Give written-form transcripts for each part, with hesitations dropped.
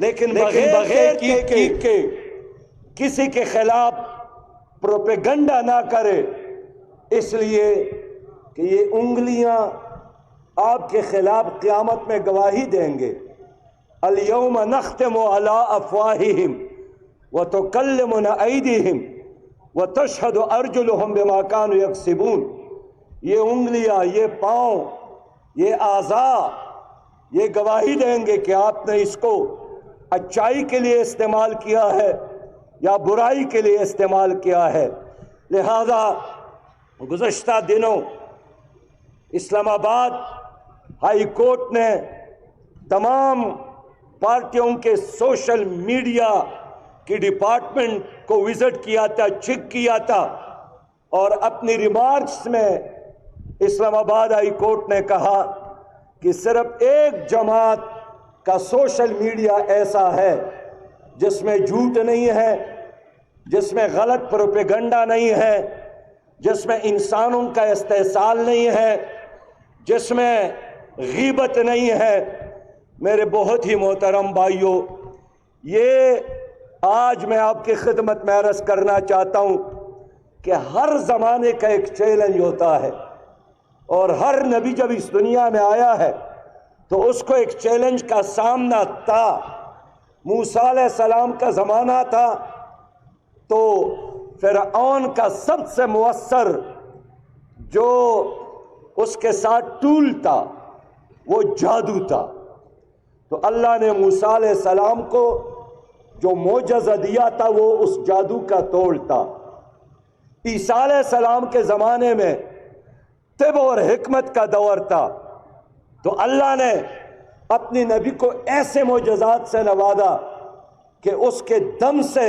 لیکن بغیر تحقیق کے کسی کے خلاف پروپیگنڈا نہ کرے، اس لیے کہ یہ انگلیاں آپ کے خلاف قیامت میں گواہی دیں گے۔ الیوم نختم علی افواہہم وتکلمنا ایدیہم وتشہد ارجلہم بما کانوا یکسبون۔ یہ انگلیاں، یہ پاؤں، یہ اعضاء، یہ گواہی دیں گے کہ آپ نے اس کو اچائی کے لیے استعمال کیا ہے یا برائی کے لیے استعمال کیا ہے۔ لہذا گزشتہ دنوں اسلام آباد ہائی کورٹ نے تمام پارٹیوں کے سوشل میڈیا کی ڈپارٹمنٹ کو وزٹ کیا تھا، چیک کیا تھا، اور اپنی ریمارکس میں اسلام آباد ہائی کورٹ نے کہا کہ صرف ایک جماعت کا سوشل میڈیا ایسا ہے جس میں جھوٹ نہیں ہے، جس میں غلط پروپیگنڈا نہیں ہے، جس میں انسانوں کا استحصال نہیں ہے، جس میں غیبت نہیں ہے۔ میرے بہت ہی محترم بھائیوں، یہ آج میں آپ کی خدمت میں عرض کرنا چاہتا ہوں کہ ہر زمانے کا ایک چیلنج ہوتا ہے، اور ہر نبی جب اس دنیا میں آیا ہے تو اس کو ایک چیلنج کا سامنا تھا۔ موسیٰ علیہ السلام کا زمانہ تھا تو فرعون کا سب سے مؤثر جو اس کے ساتھ ٹول تھا وہ جادو تھا، تو اللہ نے موسیٰ علیہ السلام کو جو معجزہ دیا تھا وہ اس جادو کا توڑ تھا۔ عیسیٰ علیہ السلام کے زمانے میں طب اور حکمت کا دور تھا، تو اللہ نے اپنی نبی کو ایسے معجزات سے نوازا کہ اس کے دم سے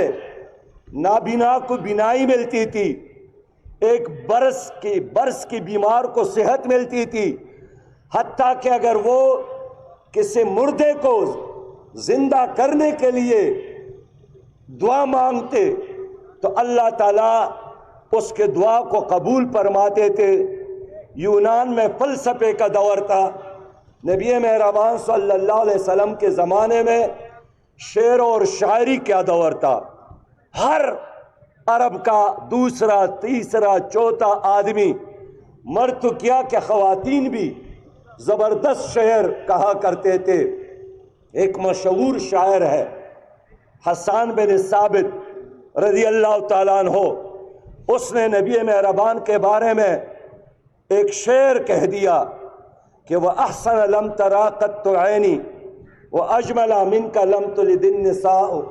نابینا کو بینائی ملتی تھی، ایک برس کی بیمار کو صحت ملتی تھی، حتیٰ کہ اگر وہ کسی مردے کو زندہ کرنے کے لیے دعا مانگتے تو اللہ تعالیٰ اس کے دعا کو قبول فرماتے تھے۔ یونان میں فلسفے کا دور تھا، نبی مہربان صلی اللہ علیہ وسلم کے زمانے میں شعر اور شاعری کا دور تھا۔ ہر عرب کا دوسرا، تیسرا، چوتھا آدمی، مرد تو کیا کہ خواتین بھی زبردست شعر کہا کرتے تھے۔ ایک مشہور شاعر ہے حسان بن ثابت رضی اللہ تعالیٰ عنہ، اس نے نبی مہربان کے بارے میں ایک شعر کہہ دیا کہ وَأَحْسَنَ لَمْ تَرَا قَطُّ عَيْنِي وَأَجْمَلَ مِنْكَ لَمْ تُلِدِ النِّسَاءُ۔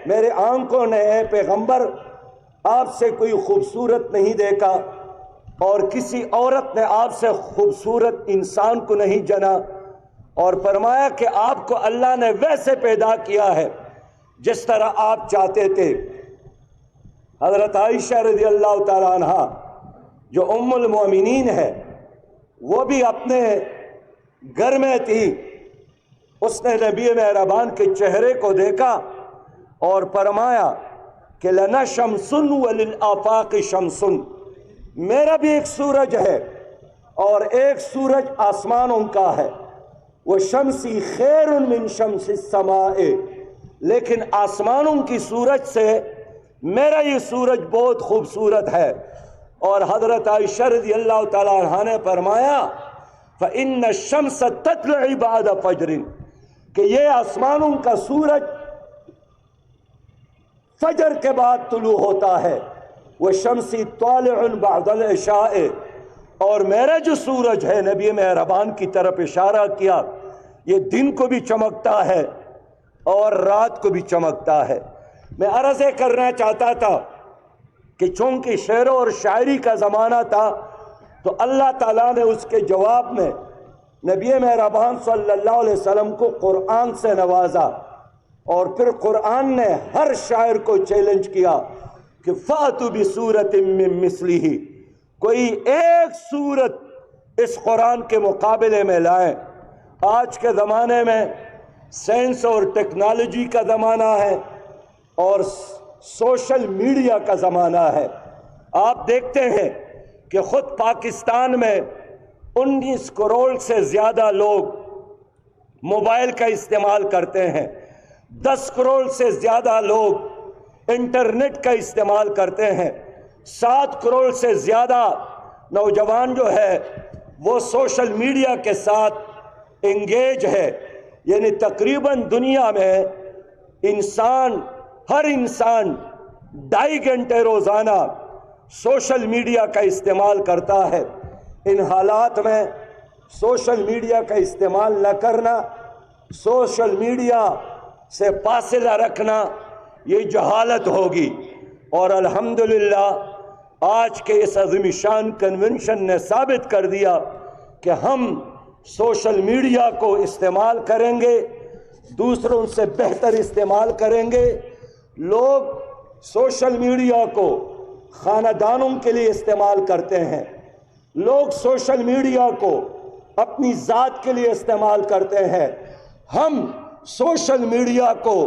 میرے آنکھوں نے اے پیغمبر آپ سے کوئی خوبصورت نہیں دیکھا، اور کسی عورت نے آپ سے خوبصورت انسان کو نہیں جنا، اور فرمایا کہ آپ کو اللہ نے ویسے پیدا کیا ہے جس طرح آپ چاہتے تھے۔ حضرت عائشہ رضی اللہ تعالیٰ عنہ جو ام المومنین ہے، وہ بھی اپنے گھر میں تھی، اس نے نبی مہربان کے چہرے کو دیکھا اور فرمایا کہ لَنَا شَمْسٌ وَلِلْآفَاقِ شَمْسٌ، میرا بھی ایک سورج ہے اور ایک سورج آسمانوں کا ہے، وَشَمْسِ خَيْرٌ مِّن شَمْسِ السَّمَاءِ، لیکن آسمانوں کی سورج سے میرا یہ سورج بہت خوبصورت ہے۔ اور حضرت عائشہ رضی اللہ تعالیٰ عنہ نے فرمایا فَإِنَّ الشَّمْسَ تَطْلُعُ بَعْدَ فَجْرٍ، کہ یہ آسمانوں کا سورج فجر کے بعد طلوع ہوتا ہے، وَشَمْسِ طَالِعٌ بَعْدَ الْعِشَاءِ، اور میرا جو سورج ہے، نبی مہربان کی طرف اشارہ کیا، یہ دن کو بھی چمکتا ہے اور رات کو بھی چمکتا ہے۔ میں عرض کرنا چاہتا تھا کہ چونکہ شعر اور شاعری کا زمانہ تھا تو اللہ تعالیٰ نے اس کے جواب میں نبی مہربان صلی اللہ علیہ وسلم کو قرآن سے نوازا، اور پھر قرآن نے ہر شاعر کو چیلنج کیا کہ فَأْتُوا بِسُورَةٍ مِّن مِّثْلِهِ، کوئی ایک سورت اس قرآن کے مقابلے میں لائیں۔ آج کے زمانے میں سائنس اور ٹیکنالوجی کا زمانہ ہے اور سوشل میڈیا کا زمانہ ہے۔ آپ دیکھتے ہیں کہ خود پاکستان میں 19 کروڑ سے زیادہ لوگ موبائل کا استعمال کرتے ہیں، 10 کروڑ سے زیادہ لوگ انٹرنیٹ کا استعمال کرتے ہیں، 7 کروڑ سے زیادہ نوجوان جو ہے وہ سوشل میڈیا کے ساتھ انگیج ہے۔ یعنی تقریباً دنیا میں ہر انسان 2.5 گھنٹے روزانہ سوشل میڈیا کا استعمال کرتا ہے۔ ان حالات میں سوشل میڈیا کا استعمال نہ کرنا، سوشل میڈیا سے فاصلہ رکھنا، یہ جہالت ہوگی۔ اور الحمدللہ آج کے اس عظیم شان کنونشن نے ثابت کر دیا کہ ہم سوشل میڈیا کو استعمال کریں گے، دوسروں سے بہتر استعمال کریں گے۔ لوگ سوشل میڈیا کو خاندانوں کے لیے استعمال کرتے ہیں، لوگ سوشل میڈیا کو اپنی ذات کے لیے استعمال کرتے ہیں۔ ہم سوشل میڈیا کو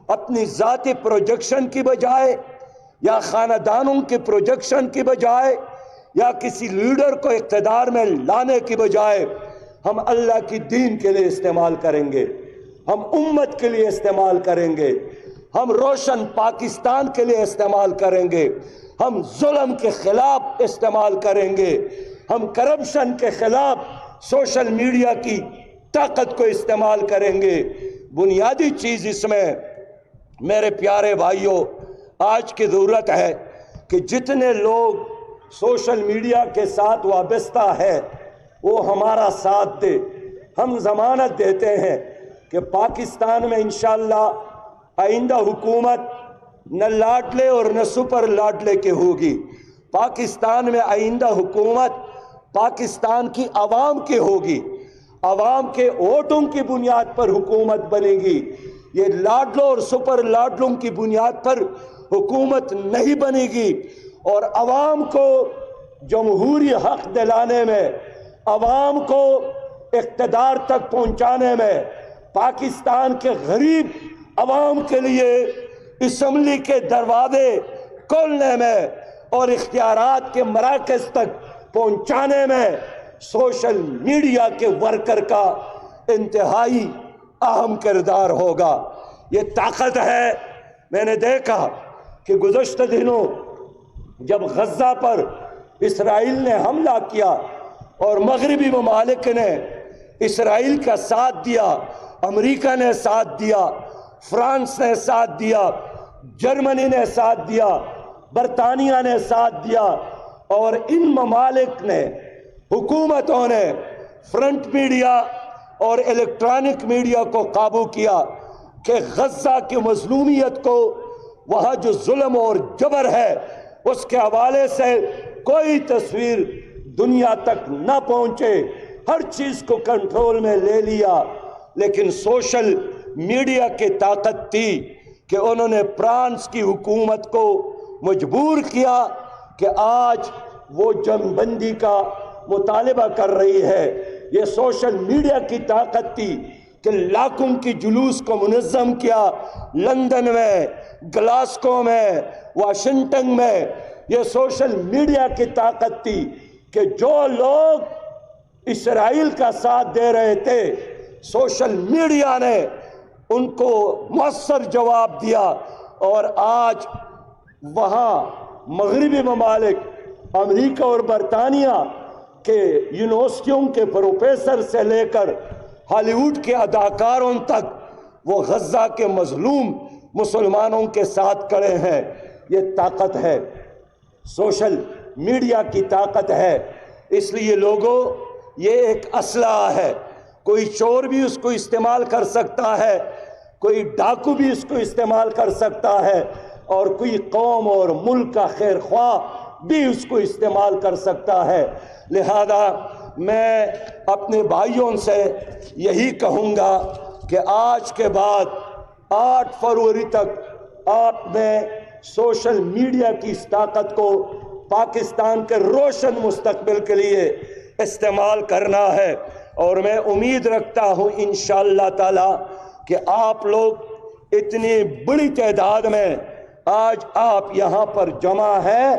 اپنی ذاتی پروجیکشن کی بجائے یا خاندانوں کی پروجیکشن کی بجائے یا کسی لیڈر کو اقتدار میں لانے کی بجائے ہم اللہ کی دین کے لیے استعمال کریں گے، ہم امت کے لیے استعمال کریں گے، ہم روشن پاکستان کے لیے استعمال کریں گے، ہم ظلم کے خلاف استعمال کریں گے، ہم کرپشن کے خلاف سوشل میڈیا کی طاقت کو استعمال کریں گے۔ بنیادی چیز اس میں میرے پیارے بھائیوں آج کی ضرورت ہے کہ جتنے لوگ سوشل میڈیا کے ساتھ وابستہ ہے وہ ہمارا ساتھ دے۔ ہم ضمانت دیتے ہیں کہ پاکستان میں انشاءاللہ آئندہ حکومت نہ لاڈلے اور نہ سپر لاڈلے کی ہوگی۔ پاکستان میں آئندہ حکومت پاکستان کی عوام کی ہوگی، عوام کے ووٹوں کی بنیاد پر حکومت بنے گی۔ یہ لاڈلوں اور سپر لاڈلوں کی بنیاد پر حکومت نہیں بنے گی۔ اور عوام کو جمہوری حق دلانے میں، عوام کو اقتدار تک پہنچانے میں، پاکستان کے غریب عوام کے لیے اسمبلی کے دروازے کھولنے میں اور اختیارات کے مراکز تک پہنچانے میں سوشل میڈیا کے ورکر کا انتہائی اہم کردار ہوگا۔ یہ طاقت ہے۔ میں نے دیکھا کہ گزشتہ دنوں جب غزہ پر اسرائیل نے حملہ کیا اور مغربی ممالک نے اسرائیل کا ساتھ دیا، امریکہ نے ساتھ دیا، فرانس نے ساتھ دیا، جرمنی نے ساتھ دیا، برطانیہ نے ساتھ دیا، اور ان ممالک نے، حکومتوں نے فرنٹ میڈیا اور الیکٹرانک میڈیا کو قابو کیا کہ غزہ کی مظلومیت کو، وہاں جو ظلم اور جبر ہے اس کے حوالے سے کوئی تصویر دنیا تک نہ پہنچے، ہر چیز کو کنٹرول میں لے لیا۔ لیکن سوشل میڈیا کی طاقت تھی کہ انہوں نے فرانس کی حکومت کو مجبور کیا کہ آج وہ جنگ بندی کا مطالبہ کر رہی ہے۔ یہ سوشل میڈیا کی طاقت تھی کہ لاکھوں کی جلوس کو منظم کیا، لندن میں، گلاسکو میں، واشنگٹن میں۔ یہ سوشل میڈیا کی طاقت تھی کہ جو لوگ اسرائیل کا ساتھ دے رہے تھے، سوشل میڈیا نے ان کو مؤثر جواب دیا، اور آج وہاں مغربی ممالک، امریکہ اور برطانیہ کے یونیورسٹیوں کے پروفیسر سے لے کر ہالی ووڈ کے اداکاروں تک وہ غزہ کے مظلوم مسلمانوں کے ساتھ کھڑے ہیں۔ یہ طاقت ہے، سوشل میڈیا کی طاقت ہے۔ اس لیے لوگوں، یہ ایک اسلحہ ہے، کوئی چور بھی اس کو استعمال کر سکتا ہے، کوئی ڈاکو بھی اس کو استعمال کر سکتا ہے، اور کوئی قوم اور ملک کا خیر خواہ بھی اس کو استعمال کر سکتا ہے۔ لہذا میں اپنے بھائیوں سے یہی کہوں گا کہ آج کے بعد 8 فروری تک آپ نے سوشل میڈیا کی اس طاقت کو پاکستان کے روشن مستقبل کے لیے استعمال کرنا ہے، اور میں امید رکھتا ہوں انشاءاللہ تعالی کہ آپ لوگ اتنی بڑی تعداد میں آج آپ یہاں پر جمع ہیں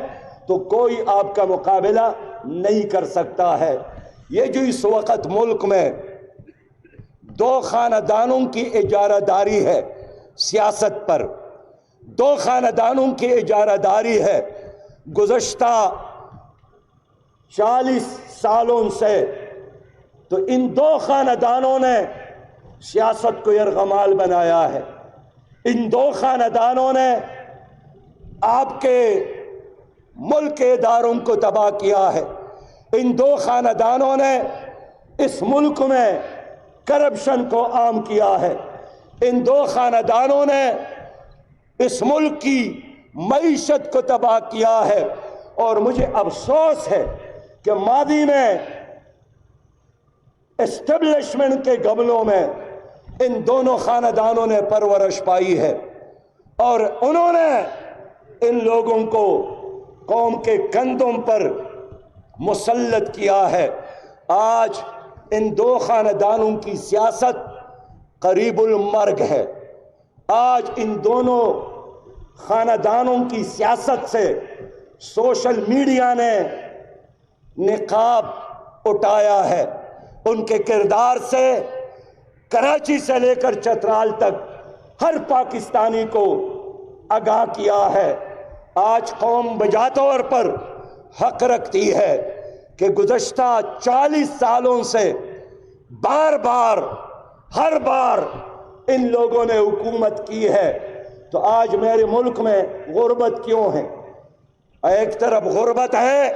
تو کوئی آپ کا مقابلہ نہیں کر سکتا ہے۔ یہ جو اس وقت ملک میں دو خاندانوں کی اجارہ داری ہے سیاست پر، دو خاندانوں کی اجارہ داری ہے گزشتہ 40 سالوں سے۔ تو ان دو خاندانوں نے سیاست کو یرغمال بنایا ہے، ان دو خاندانوں نے آپ کے ملک کے اداروں کو تباہ کیا ہے، ان دو خاندانوں نے اس ملک میں کرپشن کو عام کیا ہے، ان دو خاندانوں نے اس ملک کی معیشت کو تباہ کیا ہے۔ اور مجھے افسوس ہے کہ ماضی میں اسٹیبلشمنٹ کے گملوں میں ان دونوں خاندانوں نے پرورش پائی ہے، اور انہوں نے ان لوگوں کو قوم کے کندھوں پر مسلط کیا ہے۔ آج ان دو خاندانوں کی سیاست قریب المرگ ہے۔ آج ان دونوں خاندانوں کی سیاست سے سوشل میڈیا نے نقاب اٹھایا ہے، ان کے کردار سے کراچی سے لے کر چترال تک ہر پاکستانی کو آگاہ کیا ہے۔ آج قوم بجا طور پر حق رکھتی ہے کہ گزشتہ 40 سالوں سے بار بار ہر بار ان لوگوں نے حکومت کی ہے، تو آج میرے ملک میں غربت کیوں ہے؟ ایک طرف غربت ہے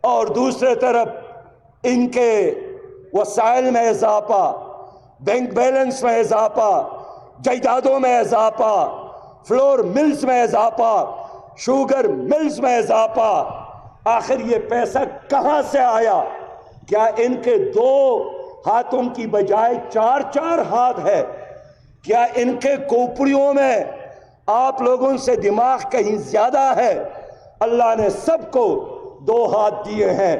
اور دوسرے طرف ان کے وسائل میں اضافہ، بینک بیلنس میں اضافہ، جائیدادوں میں اضافہ، فلور ملز میں اضافہ، شوگر ملز میں اضافہ۔ آخر یہ پیسہ کہاں سے آیا؟ کیا ان کے دو ہاتھوں کی بجائے 4 ہاتھ ہے؟ کیا ان کے کوپڑیوں میں آپ لوگوں سے دماغ کہیں زیادہ ہے؟ اللہ نے سب کو 2 ہاتھ دیے ہیں،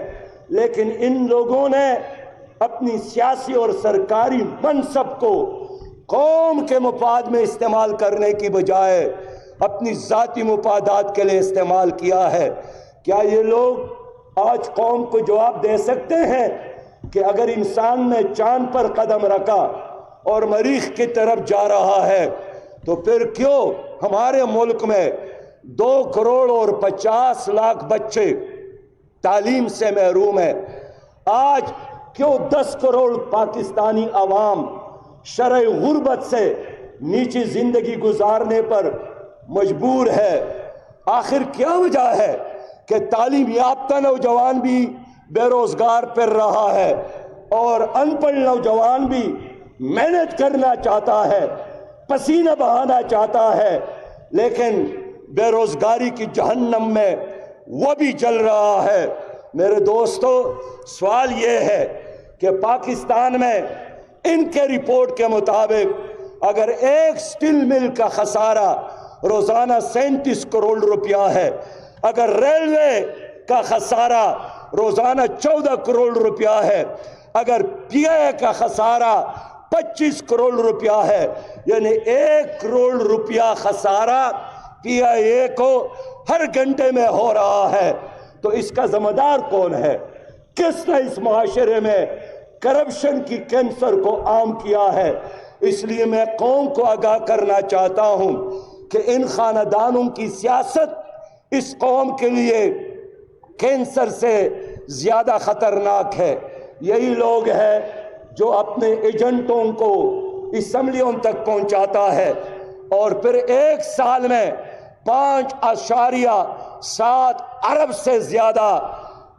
لیکن ان لوگوں نے اپنی سیاسی اور سرکاری منصب کو قوم کے مفاد میں استعمال کرنے کی بجائے اپنی ذاتی مفادات کے لیے استعمال کیا ہے۔ کیا یہ لوگ آج قوم کو جواب دے سکتے ہیں کہ اگر انسان نے چاند پر قدم رکھا اور مریخ کی طرف جا رہا ہے تو پھر کیوں ہمارے ملک میں 2 کروڑ اور 50 لاکھ بچے تعلیم سے محروم ہیں؟ آج کیوں 10 کروڑ پاکستانی عوام شرح غربت سے نیچی زندگی گزارنے پر مجبور ہے؟ آخر کیا وجہ ہے کہ تعلیم یافتہ نوجوان بھی بے روزگار پھر رہا ہے اور ان پڑھ نوجوان بھی محنت کرنا چاہتا ہے، پسینہ بہانا چاہتا ہے، لیکن بے روزگاری کی جہنم میں وہ بھی جل رہا ہے؟ میرے دوستو، سوال یہ ہے کہ پاکستان میں ان کے رپورٹ کے مطابق اگر ایک سٹیل مل کا خسارہ روزانہ 37 کروڑ روپیہ ہے، اگر ریلوے کا خسارہ روزانہ 14 کروڑ روپیہ ہے، اگر پی آئی اے کا خسارہ 25 کروڑ روپیہ ہے، یعنی 1 کروڑ روپیہ خسارہ پی آئی اے کو ہر گھنٹے میں ہو رہا ہے، تو اس کا ذمہ دار کون ہے؟ کس نے اس معاشرے میں کرپشن کی کینسر کو عام کیا ہے؟ اس لیے میں قوم کو آگاہ کرنا چاہتا ہوں کہ ان خاندانوں کی سیاست اس قوم کے لیے کینسر سے زیادہ خطرناک ہے۔ یہی لوگ ہیں جو اپنے ایجنٹوں کو اسمبلیوں تک پہنچاتا ہے اور پھر 1 سال میں 5.7 ارب سے زیادہ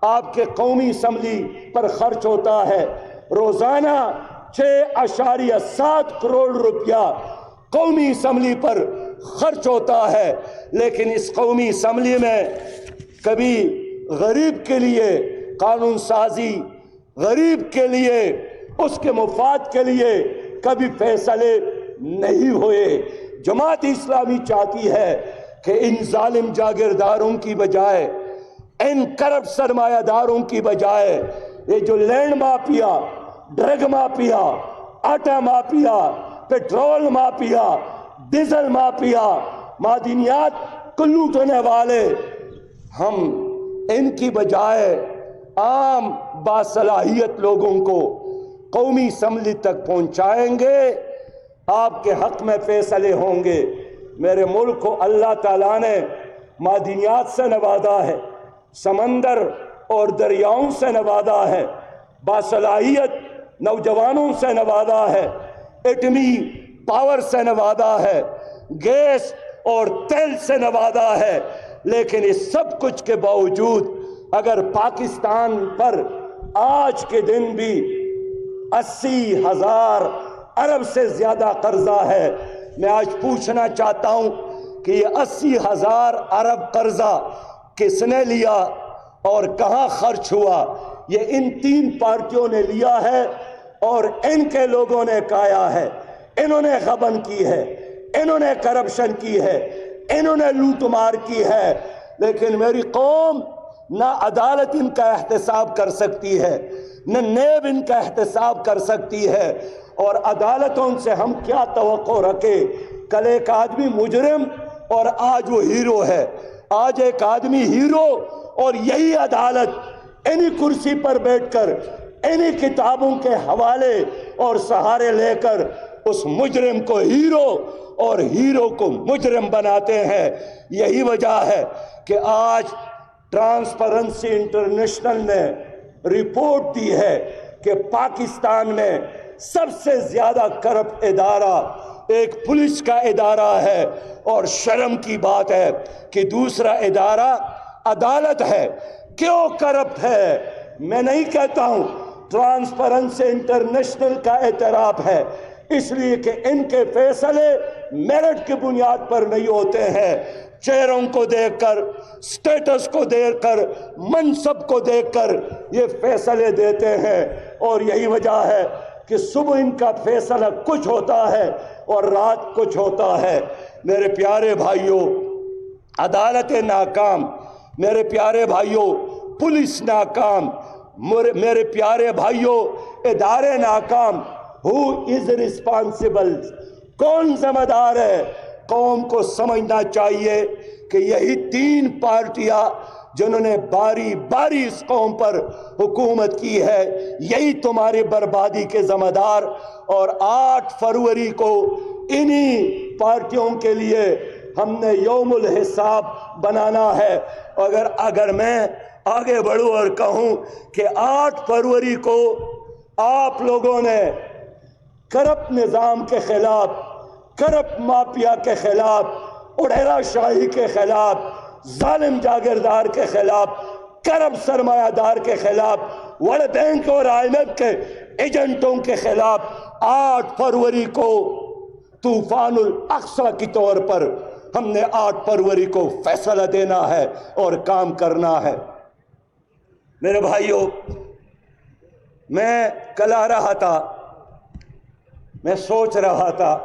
آپ کے قومی اسمبلی پر خرچ ہوتا ہے۔ روزانہ 6.7 کروڑ روپیہ قومی اسمبلی پر خرچ ہوتا ہے، لیکن اس قومی اسمبلی میں کبھی غریب کے لیے قانون سازی، غریب کے لیے اس کے مفاد کے لیے کبھی فیصلے نہیں ہوئے۔ جماعت اسلامی چاہتی ہے کہ ان ظالم جاگیرداروں کی بجائے، ان کرپٹ سرمایہ داروں کی بجائے، یہ جو لینڈ مافیا، ڈرگ مافیا، آٹا mafia, petrol mafia, diesel mafia, معدنیات کو لوٹنے والے، ہم ان کی بجائے عام باصلاحیت لوگوں کو، قومی اسمبلی تک پہنچائیں گے، آپ کے حق میں فیصلے ہوں گے۔ میرے ملک کو اللہ تعالیٰ نے معدنیات سے نوازا ہے، سمندر اور دریاؤں سے نوازا ہے، باصلاحیت نوجوانوں سے نوازا ہے، ایٹمی پاور سے نوازا ہے، گیس اور تیل سے نوازا ہے، لیکن اس سب کچھ کے باوجود اگر پاکستان پر آج کے دن بھی 80,000 ارب سے زیادہ قرضہ ہے، میں آج پوچھنا چاہتا ہوں کہ یہ 80,000 ارب قرضہ کس نے لیا اور کہاں خرچ ہوا؟ یہ ان تین پارٹیوں نے لیا ہے اور ان کے لوگوں نے کھایا ہے۔ انہوں نے غبن کی ہے، انہوں نے کرپشن کی ہے، انہوں نے لوٹ مار کی ہے، لیکن میری قوم نہ عدالت ان کا احتساب کر سکتی ہے، نہ نیب ان کا احتساب کر سکتی ہے، اور عدالتوں سے ہم کیا توقع رکھے؟ کل ایک آدمی مجرم اور آج وہ ہیرو ہے، آج ایک آدمی ہیرو اور یہی عدالت انہی کرسی پر بیٹھ کر انہی کتابوں کے حوالے اور سہارے لے کر اس مجرم کو ہیرو اور ہیرو کو مجرم بناتے ہیں۔ یہی وجہ ہے کہ آج ٹرانسپیرنسی انٹرنیشنل نے رپورٹ دی ہے کہ پاکستان میں سب سے زیادہ کرپٹ ادارہ ایک پولیس کا ادارہ ہے، اور شرم کی بات ہے کہ دوسرا ادارہ عدالت ہے۔ کیوں کرپٹ ہے؟ میں نہیں کہتا ہوں، ٹرانسپیرنسی انٹرنیشنل کا اعتراف ہے، اس لیے کہ ان کے فیصلے میرٹ کی بنیاد پر نہیں ہوتے ہیں، چہروں کو دیکھ کر، سٹیٹس کو دیکھ کر، منصب کو دیکھ کر یہ فیصلے دیتے ہیں، اور یہی وجہ ہے کہ صبح ان کا فیصلہ کچھ ہوتا ہے اور رات کچھ ہوتا ہے۔ میرے پیارے بھائیوں، عدالتیں ناکام، میرے پیارے بھائیوں پولیس ناکام، میرے پیارے بھائیوں ادارے ناکام۔ Who is responsible؟ کون ذمہ دار ہے؟ قوم کو سمجھنا چاہیے کہ یہی تین پارٹیاں جنہوں نے باری باری اس قوم پر حکومت کی ہے، یہی تمہاری بربادی کے ذمہ دار، اور 8 فروری کو انہی پارٹیوں کے لیے ہم نے یوم الحساب بنانا ہے۔ اگر میں آگے بڑھوں اور کہوں کہ 8 فروری کو آپ لوگوں نے کرپٹ نظام کے خلاف، کرپٹ مافیا کے خلاف، اڑیرا شاہی کے خلاف، ظالم جاگیردار کے خلاف، کرپٹ سرمایہ دار کے خلاف، ورلڈ بینک اور IMF کے ایجنٹوں کے خلاف 8 فروری کو طوفان الاقصی کی طور پر ہم نے 8 فروری کو فیصلہ دینا ہے اور کام کرنا ہے۔ میرے بھائیوں، میں کل آ رہا تھا، میں سوچ رہا تھا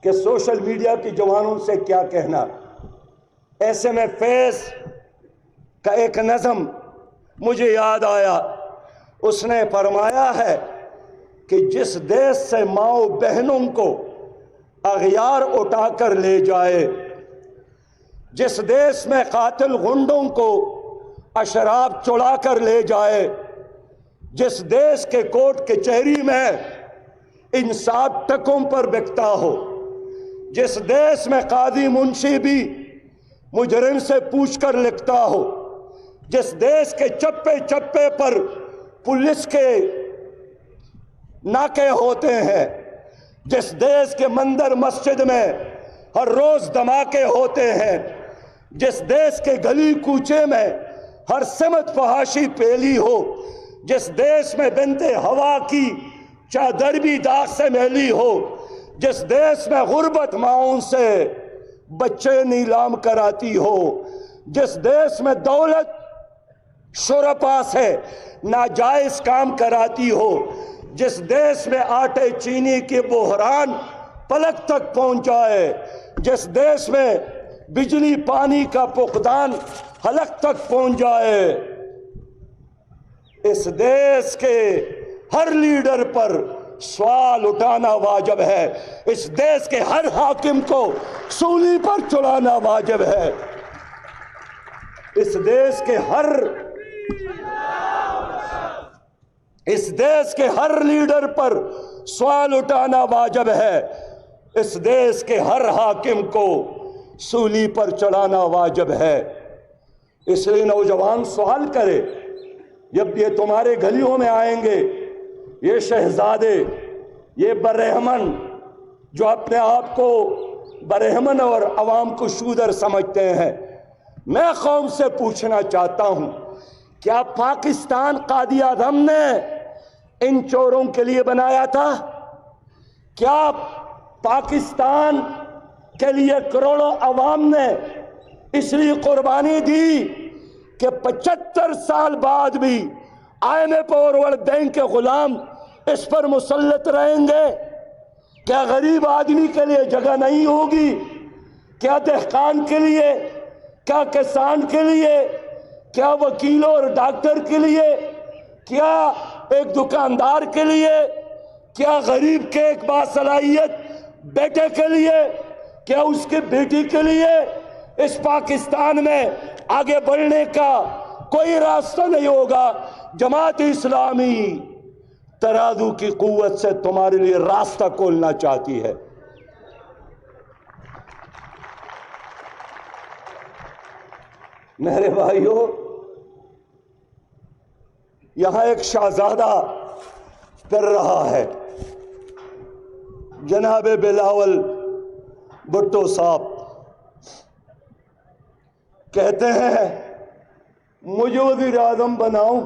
کہ سوشل میڈیا کی جوانوں سے کیا کہنا۔ ایسے میں فیض کا ایک نظم مجھے یاد آیا، اس نے فرمایا ہے کہ جس دیش سے ماؤں بہنوں کو اغیار اٹھا کر لے جائے، جس دیش میں قاتل غنڈوں کو اشراف چڑھا کر لے جائے، جس دیش کے کورٹ کچہری میں انصاف ٹکوں پر بکتا ہو، جس دیش میں قاضی منشی بھی مجرم سے پوچھ کر لکھتا ہو، جس دیش کے چپے چپے پر پولیس کے ناکے ہوتے ہیں، جس دیش کے مندر مسجد میں ہر روز دھماکے ہوتے ہیں، جس دیش کے گلی کوچے میں ہر سمت فحاشی پھیلی ہو، جس دیش میں بنت ہوا کی چادر بھی داغ سے میلی ہو، جس دیش میں غربت ماؤں سے بچے نیلام کراتی ہو، جس دیش میں دولت شرفا سے ناجائز کام کراتی ہو، جس دیش میں آٹے چینی کے بحران پلک تک پہنچ جائے، جس دیش میں بجلی پانی کا فقدان حلق تک پہنچ جائے، اس دیش کے ہر لیڈر پر سوال اٹھانا واجب ہے، اس دیش کے ہر حاکم کو سولی پر چڑھانا واجب ہے، اس دیش کے ہر اس دیش کے ہر لیڈر پر سوال اٹھانا واجب ہے، اس دیش کے ہر حاکم کو سولی پر چڑھانا واجب ہے۔ اس لیے نوجوان سوال کرے، جب یہ تمہارے گلیوں میں آئیں گے، یہ شہزادے، یہ برہمن جو اپنے آپ کو برہمن اور عوام کو شودر سمجھتے ہیں، میں قوم سے پوچھنا چاہتا ہوں، کیا پاکستان قائد اعظم نے ان چوروں کے لیے بنایا تھا؟ کیا پاکستان کے لیے کروڑوں عوام نے اس لیے قربانی دی کہ 75 سال بعد بھی IMF اور ورلڈ بینک کے غلام اس پر مسلط رہیں گے؟ کیا غریب آدمی کے لیے جگہ نہیں ہوگی؟ کیا دہقان کے لیے، کیا کسان کے لیے، کیا وکیلوں اور ڈاکٹر کے لیے، کیا ایک دکاندار کے لیے، کیا غریب کے ایک باصلاحیت بیٹے کے لیے، کیا اس کے بیٹی کے لیے اس پاکستان میں آگے بڑھنے کا کوئی راستہ نہیں ہوگا؟ جماعت اسلامی ترازو کی قوت سے تمہارے لیے راستہ کھولنا چاہتی ہے۔ میرے بھائیو، یہاں ایک شہزادہ پھر رہا ہے، جناب بلاول بھٹو صاحب، کہتے ہیں مجھے وزیر اعظم بناؤ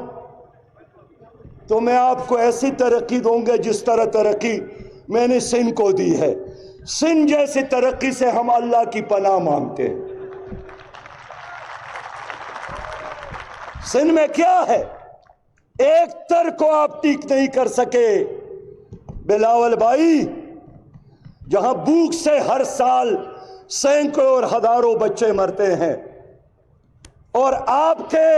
تو میں آپ کو ایسی ترقی دوں گا جس طرح ترقی میں نے سندھ کو دی ہے۔ سندھ جیسی ترقی سے ہم اللہ کی پناہ مانگتے ہیں۔ سندھ میں کیا ہے؟ ایک تر کو آپ ٹھیک نہیں کر سکے بلاول بھائی، جہاں بھوک سے ہر سال سینکڑوں اور ہزاروں بچے مرتے ہیں، اور آپ کے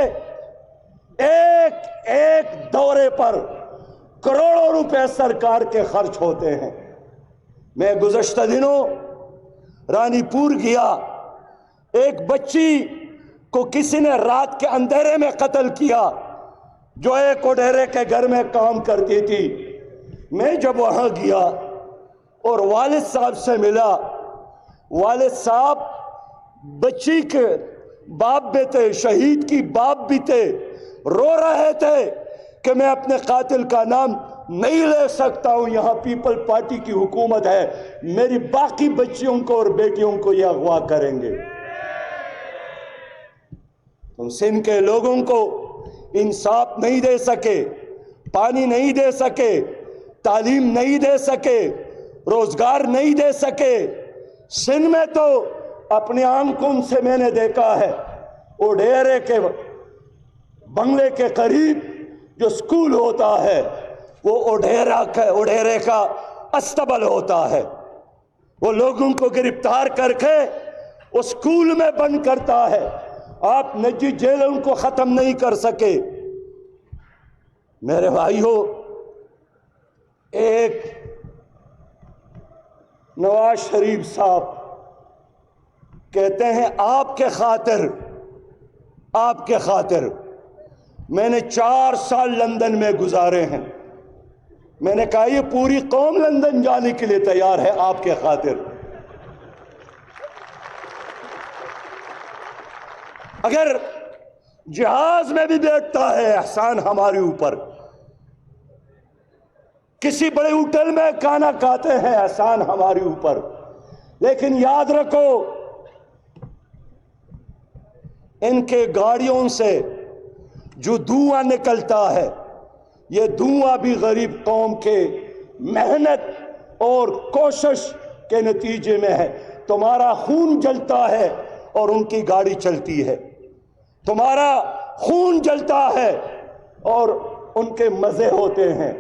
ایک ایک دورے پر کروڑوں روپے سرکار کے خرچ ہوتے ہیں۔ میں گزشتہ دنوں رانی پور گیا، ایک بچی کو کسی نے رات کے اندھیرے میں قتل کیا جو ایک وڈیرے کے گھر میں کام کرتی تھی۔ میں جب وہاں گیا اور والد صاحب سے ملا، والد صاحب بچی کے باپ بھی تھے، شہید کی باپ بھی تھے، رو رہے تھے کہ میں اپنے قاتل کا نام نہیں لے سکتا ہوں، یہاں پیپل پارٹی کی حکومت ہے، میری باقی بچیوں کو اور بیٹیوں کو یہ اغوا کریں گے۔ تم سندھ کے لوگوں کو انصاف نہیں دے سکے، پانی نہیں دے سکے، تعلیم نہیں دے سکے، روزگار نہیں دے سکے۔ سندھ میں تو اپنے آنکھوں سے میں نے دیکھا ہے، وڈیرے کے بنگلے کے قریب جو سکول ہوتا ہے وہ وڈیرے کا استبل ہوتا ہے، وہ لوگوں کو گرفتار کر کے وہ سکول میں بند کرتا ہے۔ آپ نجی جیلوں کو ختم نہیں کر سکے۔ میرے بھائیو، ایک نواز شریف صاحب کہتے ہیں آپ کے خاطر میں نے 4 سال لندن میں گزارے ہیں۔ میں نے کہا یہ پوری قوم لندن جانے کے لیے تیار ہے آپ کے خاطر۔ اگر جہاز میں بھی بیٹھتا ہے احسان ہمارے اوپر، کسی بڑے ہوٹل میں کھانا کھاتے ہیں احسان ہمارے اوپر، لیکن یاد رکھو ان کے گاڑیوں سے جو دھواں نکلتا ہے، یہ دھواں بھی غریب قوم کے محنت اور کوشش کے نتیجے میں ہے۔ تمہارا خون جلتا ہے اور ان کی گاڑی چلتی ہے، تمہارا خون جلتا ہے اور ان کے مزے ہوتے ہیں۔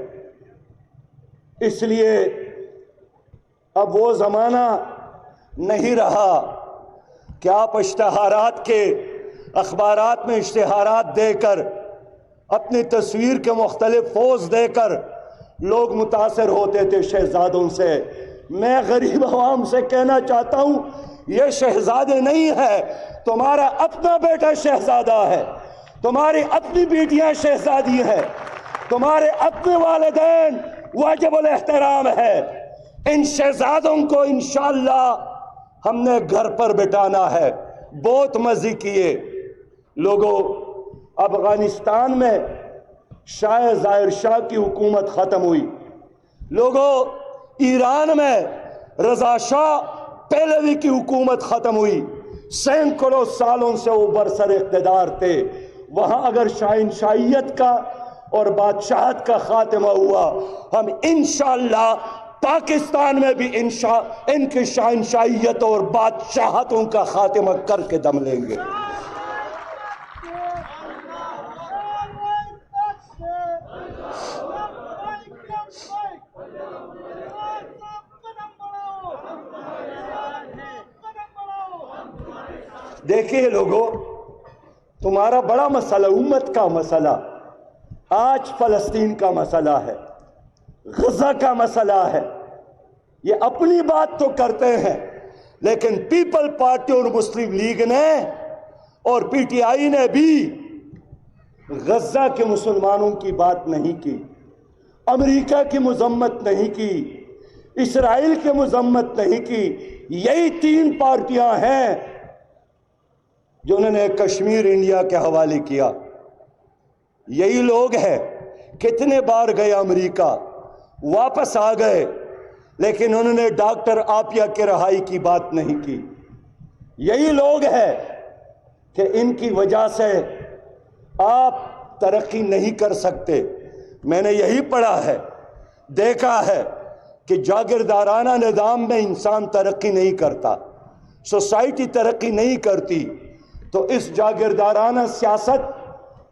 اس لیے اب وہ زمانہ نہیں رہا کہ آپ اشتہارات کے اخبارات میں اشتہارات دے کر، اپنی تصویر کے مختلف پوز دے کر لوگ متاثر ہوتے تھے شہزادوں سے۔ میں غریب عوام سے کہنا چاہتا ہوں، یہ شہزادے نہیں ہے، تمہارا اپنا بیٹا شہزادہ ہے، تمہاری اپنی بیٹیاں شہزادی ہیں۔ تمہارے اپنے والدین واجب الاحترام ہے. ان شہزادوں کو انشاءاللہ ہم نے گھر پر بٹھانا ہے. بہت مزے کیے لوگوں. افغانستان میں شاہ ظاہر شاہ کی حکومت ختم ہوئی. لوگوں ایران میں رضا شاہ پہلوی کی حکومت ختم ہوئی. سینکڑوں سالوں سے وہ برسر اقتدار تھے. وہاں اگر شاہنشاہیت کا اور بادشاہت کا خاتمہ ہوا، ہم انشاءاللہ پاکستان میں بھی ان کی شاہنشاہیت اور بادشاہتوں کا خاتمہ کر کے دم لیں گے. دیکھیے لوگوں، تمہارا بڑا مسئلہ، امت کا مسئلہ آج فلسطین کا مسئلہ ہے، غزہ کا مسئلہ ہے. یہ اپنی بات تو کرتے ہیں، لیکن پیپل پارٹی اور مسلم لیگ نے اور پی ٹی آئی نے بھی غزہ کے مسلمانوں کی بات نہیں کی، امریکہ کی مذمت نہیں کی، اسرائیل کی مذمت نہیں کی. یہی تین پارٹیاں ہیں جنہوں نے کشمیر انڈیا کے حوالے کیا. یہی لوگ ہیں. کتنے بار گئے امریکہ، واپس آ گئے، لیکن انہوں نے ڈاکٹر عافیہ کی رہائی کی بات نہیں کی. یہی لوگ ہیں کہ ان کی وجہ سے آپ ترقی نہیں کر سکتے. میں نے یہی پڑھا ہے، دیکھا ہے کہ جاگیردارانہ نظام میں انسان ترقی نہیں کرتا، سوسائٹی ترقی نہیں کرتی. تو اس جاگیردارانہ سیاست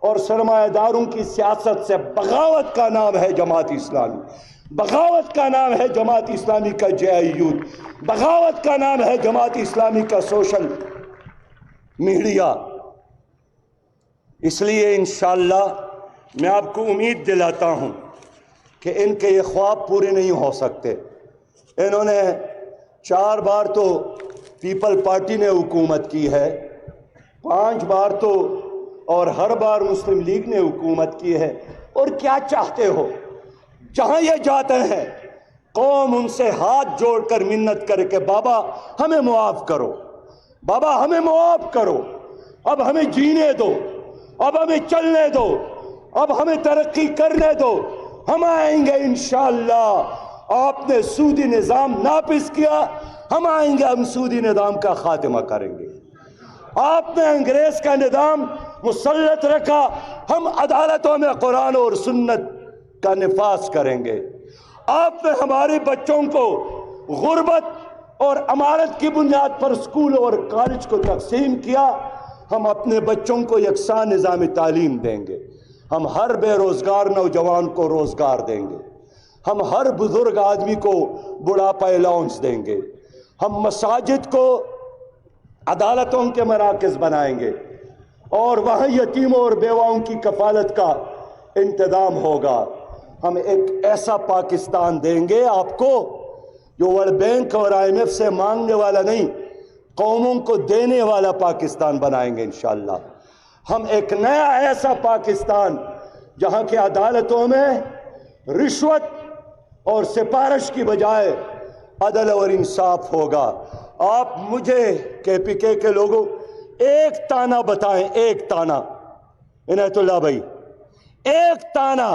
اور سرمایہ داروں کی سیاست سے بغاوت کا نام ہے جماعت اسلامی، بغاوت کا نام ہے جماعت اسلامی کا جے آئی یوتھ، بغاوت کا نام ہے جماعت اسلامی کا سوشل میڈیا. اس لیے انشاءاللہ میں آپ کو امید دلاتا ہوں کہ ان کے یہ خواب پورے نہیں ہو سکتے. انہوں نے 4 بار تو پیپل پارٹی نے حکومت کی ہے، 5 بار تو اور ہر بار مسلم لیگ نے حکومت کی ہے. اور کیا چاہتے ہو؟ جہاں یہ جاتے ہیں قوم ان سے ہاتھ جوڑ کر منت کر کے بابا ہمیں معاف کرو، بابا ہمیں معاف کرو، اب ہمیں جینے دو، اب ہمیں چلنے دو، اب ہمیں ترقی کرنے دو، ہم آئیں گے انشاءاللہ. آپ نے سودی نظام نافذ کیا، ہم آئیں گے، ہم سودی نظام کا خاتمہ کریں گے. آپ نے انگریز کا نظام مسلط رکھا، ہم عدالتوں میں قرآن اور سنت کا نفاذ کریں گے. آپ نے ہمارے بچوں کو غربت اور امارت کی بنیاد پر اسکول اور کالج کو تقسیم کیا، ہم اپنے بچوں کو یکساں نظام تعلیم دیں گے. ہم ہر بے روزگار نوجوان کو روزگار دیں گے. ہم ہر بزرگ آدمی کو بڑھاپا الاؤنس دیں گے. ہم مساجد کو عدالتوں کے مراکز بنائیں گے، اور وہاں یتیموں اور بیواؤں کی کفالت کا انتظام ہوگا. ہم ایک ایسا پاکستان دیں گے آپ کو جو ورلڈ بینک اور آئی ایم ایف سے مانگنے والا نہیں، قوموں کو دینے والا پاکستان بنائیں گے انشاءاللہ. ہم ایک نیا ایسا پاکستان جہاں کی عدالتوں میں رشوت اور سفارش کی بجائے عدل اور انصاف ہوگا. آپ مجھے کے پی کے لوگوں ایک تانا بتائیں، ایک تانا، عنایت اللہ بھائی، ایک تانا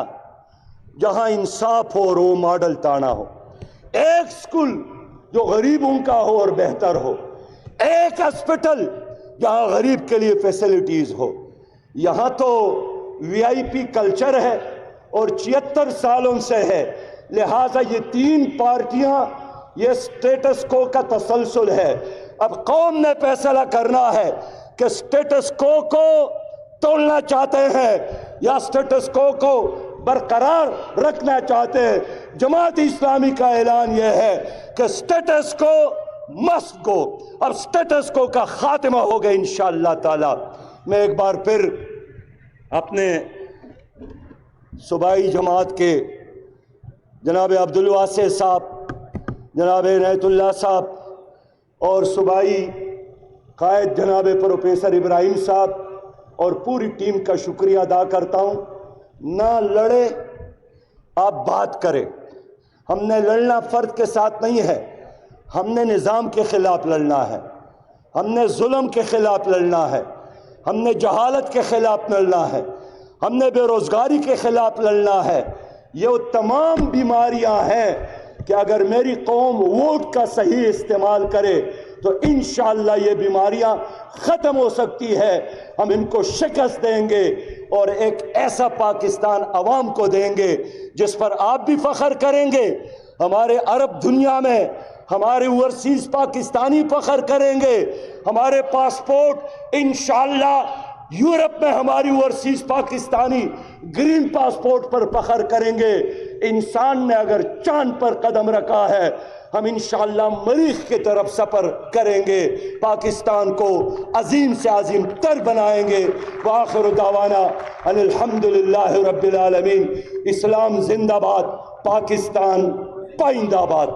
جہاں انصاف ہو اور وہ ماڈل تانا ہو. ایک سکول جو غریبوں کا ہو اور بہتر ہو. ایک ہسپٹل جہاں غریب کے لیے فیسلٹیز ہو. یہاں تو وی آئی پی کلچر ہے اور 76 سالوں سے ہے. لہٰذا یہ 3 پارٹیاں، یہ سٹیٹس کو کا تسلسل ہے. اب قوم نے فیصلہ کرنا ہے کہ سٹیٹس کو توڑنا چاہتے ہیں یا سٹیٹس کو برقرار رکھنا چاہتے ہیں. جماعت اسلامی کا اعلان یہ ہے کہ سٹیٹس کو مسٹ گو. اب سٹیٹس کو کا خاتمہ ہوگا انشاءاللہ تعالی. میں ایک بار پھر اپنے صوبائی جماعت کے جناب عبدالواسع صاحب، جناب عنایت اللہ صاحب اور صوبائی قائد جناب پروفیسر ابراہیم صاحب اور پوری ٹیم کا شکریہ ادا کرتا ہوں. نہ لڑے آپ بات کریں. ہم نے لڑنا فرد کے ساتھ نہیں ہے، ہم نے نظام کے خلاف لڑنا ہے، ہم نے ظلم کے خلاف لڑنا ہے، ہم نے جہالت کے خلاف لڑنا ہے، ہم نے بے روزگاری کے خلاف لڑنا ہے. یہ وہ تمام بیماریاں ہیں کہ اگر میری قوم ووٹ کا صحیح استعمال کرے تو انشاءاللہ یہ بیماریاں ختم ہو سکتی ہے. ہم ان کو شکست دیں گے اور ایک ایسا پاکستان عوام کو دیں گے جس پر آپ بھی فخر کریں گے، ہمارے عرب دنیا میں ہمارے اوورسیز پاکستانی فخر کریں گے، ہمارے پاسپورٹ انشاءاللہ یورپ میں ہماری اوورسیز پاکستانی گرین پاسپورٹ پر فخر کریں گے. انسان نے اگر چاند پر قدم رکھا ہے، ہم انشاءاللہ مریخ کی طرف سفر کریں گے، پاکستان کو عظیم سے عظیم تر بنائیں گے. وآخر دعوانا ان الحمدللہ رب العالمین. اسلام زندہ باد، پاکستان پائندہ باد.